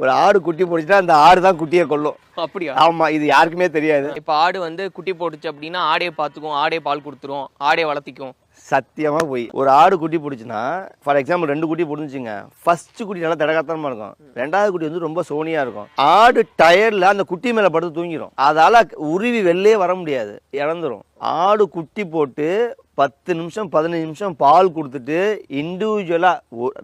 ஒரு ஆடு குட்டி போட்டுச்சுன்னா அந்த ஆடு தான் குட்டியை கொல்லும். அப்படியா? ஆமா, இது யாருக்குமே தெரியாது. இப்ப ஆடு வந்து குட்டி போட்டுச்சு அப்படின்னா ஆடே பாத்துக்கும், ஆடே பால் கொடுத்துரும், ஆடே வளர்த்திக்கும். சத்தியமா போய் ஒரு ஆடு குட்டி போட்டுச்சுன்னா, ஃபார் எக்ஸாம்பிள் 2 குட்டி போட்டுச்சுங்க, ஃபர்ஸ்ட் குட்டி நல்லா திடகாத்தனமா இருக்கும், 2வது குட்டி வந்து ரொம்ப சோனியா இருக்கும். ஆடு டயர்ல அந்த குட்டி மேல படுத்து தூங்கிடும். அதால உருவி வெளிலே வர முடியாது, இறந்துரும். ஆடு குட்டி போட்டு 10 நிமிஷம் 15 நிமிஷம் பால் கொடுத்துட்டு இண்டிவிஜுவலா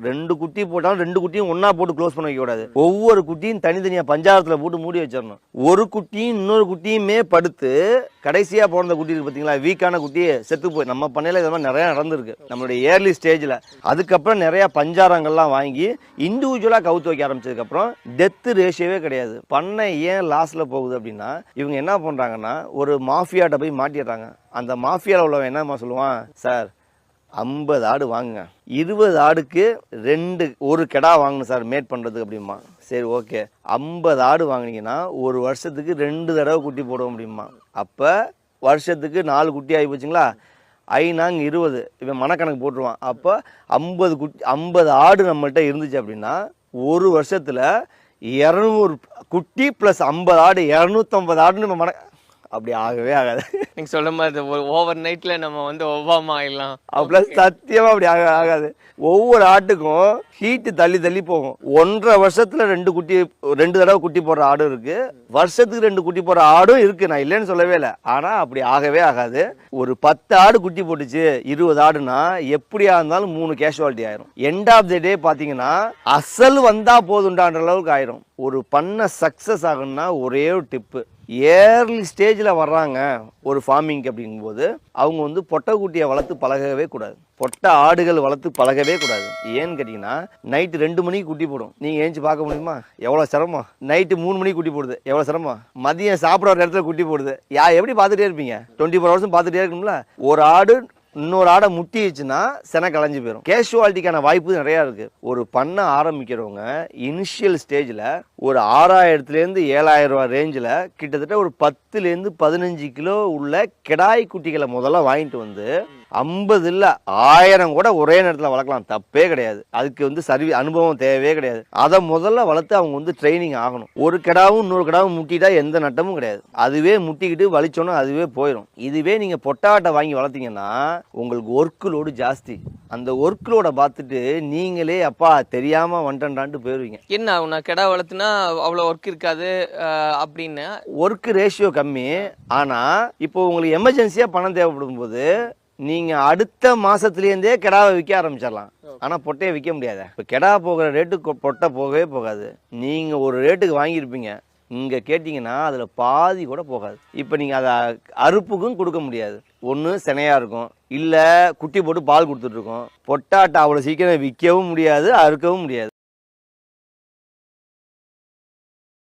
2 குட்டி போட்டாலும் 2 குட்டியும் ஒன்னா போட்டு க்ளோஸ் பண்ண வைக்க கூடாது. ஒவ்வொரு குட்டியும் தனித்தனியா பஞ்சாரத்துல போட்டு மூடி வச்சிடணும். ஒரு குட்டியும் இன்னொரு குட்டியுமே படுத்து கடைசியா பிறந்த குட்டி இருக்கு பாத்தீங்களா, வீக்கான குட்டி செத்து போய் நம்ம பண்ணையில இது மாதிரி நிறைய நடந்திருக்கு நம்மளுடைய ஏர்லி ஸ்டேஜ்ல. அதுக்கப்புறம் நிறைய பஞ்சாரங்கள்லாம் வாங்கி இண்டிவிஜுவலா கவுத்து வைக்க ஆரம்பிச்சதுக்கு அப்புறம் டெத் ரேஷியோவே கிடையாது. பண்ணை ஏன் லாஸ்ல போகுது அப்படின்னா, இவங்க என்ன பண்றாங்கன்னா ஒரு மாஃபியாட்ட போய் மாட்டிடுறாங்க. அந்த மாஃபியாவில் உள்ளவன் என்னமா சொல்லுவான், சார் 50 ஆடு வாங்குங்க, 20 ஆடுக்கு 1 கெடா வாங்கணும் சார் மேட் பண்ணுறதுக்கு அப்படிமா. சரி ஓகே, 50 ஆடு வாங்கினீங்கன்னா ஒரு வருஷத்துக்கு 2 தடவை குட்டி போட முடியுமா. அப்போ வருஷத்துக்கு 4 குட்டி ஆகி போச்சுங்களா, 5×20 இவன் மனக்கணக்கு போட்டுருவான். அப்போ 50 ஆடு நம்மள்கிட்ட இருந்துச்சு அப்படின்னா ஒரு வருஷத்தில் 200 குட்டி ப்ளஸ் 50 ஆடு 250 ஆடுன்னு நம்ம அப்படி ஆகவே ஆகாது. நீங்க சொல்ல மாதிரி ஓவர் நைட்ல நம்ம வந்து ஒவ்வாம ஆயிடலாம் அப்படிலாம் சத்தியமா அப்படி ஆகாது. ஒவ்வொரு ஆட்டுக்கும் ஹீட்டு தள்ளி தள்ளி போகும். 1.5 வருஷத்துல 2 தடவை குட்டி போடுற ஆடும் இருக்கு, வருஷத்துக்கு 2 குட்டி போடுற ஆடும் இருக்கு. நான் இல்லைன்னு சொல்லவே இல்லை. ஆனா அப்படி ஆகவே ஆகாது. ஒரு 10 ஆடு குட்டி போட்டுச்சு 20 ஆடுனா எப்படியா இருந்தாலும் 3 கேஷுவாலிட்டி ஆயிரும். எண்ட் ஆஃப் தி டே பாத்தீங்கன்னா அசல் வந்தா போதுண்டான்ற அளவுக்கு ஆயிரும். ஒரு பண்ண சக்சஸ் ஆகணும்னா ஒரே ஒரு டிப்பு, ஏர்லி ஸ்டேஜில் வர்றாங்க ஒரு ஃபார்மிங் அப்படிங்கும்போது அவங்க வந்து பொட்டை குட்டியை வளர்த்து பழகவே கூடாது, பொட்டை ஆடுகள் வளர்த்து பழகவே கூடாது. ஏன்னு கேட்டிங்கன்னா நைட்டு 2 மணிக்கு குட்டி போடும், நீங்கள் ஏஞ்சி பார்க்க முடியுமா, எவ்வளோ சிரமம். நைட்டு 3 மணிக்கு குட்டி போடுது, எவ்வளோ சிரமம். மதியம் சாப்பிட்ற இடத்துல குட்டி போடுது, எப்படி பார்த்துட்டே இருப்பீங்க, 24 ஹவர்ஸும் பார்த்துட்டே இருக்கணும்ல. ஒரு ஆடு இன்னொரு ஆடை முட்டிச்சுன்னா செனை களைஞ்சு போயிடும். கேஷுவாலிட்டிக்கான வாய்ப்பு நிறையா இருக்குது. ஒரு பண்ண ஆரம்பிக்கிறவங்க இனிஷியல் ஸ்டேஜில் ஒரு 6000-7000 ரூபா ரேஞ்சில் கிட்டத்தட்ட ஒரு 10-15 கிலோ உள்ள கிடாய் குட்டிகளை முதல்ல வாங்கிட்டு வந்து 50 இல்லை 1000 கூட ஒரே நேரத்தில் வளர்க்கலாம், தப்பே கிடையாது. அதுக்கு வந்து அனுபவம் தேவையே கிடையாது. அதை முதல்ல வளர்த்து அவங்க வந்து ட்ரைனிங் ஆகணும். ஒரு கிடாவும் இன்னொரு கிடாவும் முட்டிட்டா எந்த நட்டமும் கிடையாது, அதுவே முட்டிக்கிட்டு வலிச்சோன்னா அதுவே போயிடும். இதுவே நீங்கள் பொட்டாட்டை வாங்கி வளர்த்தீங்கன்னா உங்களுக்கு ஒர்க் லோடு ஜாஸ்தி. அந்த ஒர்க் லோடை பார்த்துட்டு நீங்களே அப்பா தெரியாமல் வந்துட்டான்ட்டு போயிடுவீங்க. என்ன நான் கிடா வளர்த்துனா அவ்வளோ ஒர்க் இருக்காது அப்படின்னு, ஒர்க் ரேஷியோ கம்மி. ஆனால் இப்போ உங்களுக்கு எமர்ஜென்சியாக பணம் தேவைப்படும் போது நீங்க அடுத்த மாசத்துலேருந்தே கிடாவை விற்க ஆரம்பிச்சிடலாம். ஆனா பொட்டையை விற்க முடியாது. இப்போ கிடா போகிற ரேட்டுக்கு பொட்டை போகவே போகாது. நீங்க ஒரு ரேட்டுக்கு வாங்கியிருப்பீங்க, இங்க கேட்டீங்கன்னா அதுல பாதி கூட போகாது. இப்போ நீங்க அதை அறுப்புக்கும் கொடுக்க முடியாது. ஒன்று சினையா இருக்கும், இல்லை குட்டி போட்டு பால் கொடுத்துட்டு இருக்கோம். பொட்டாட்டை அவ்வளோ சீக்கிரம் விற்கவும் முடியாது, அறுக்கவும் முடியாது.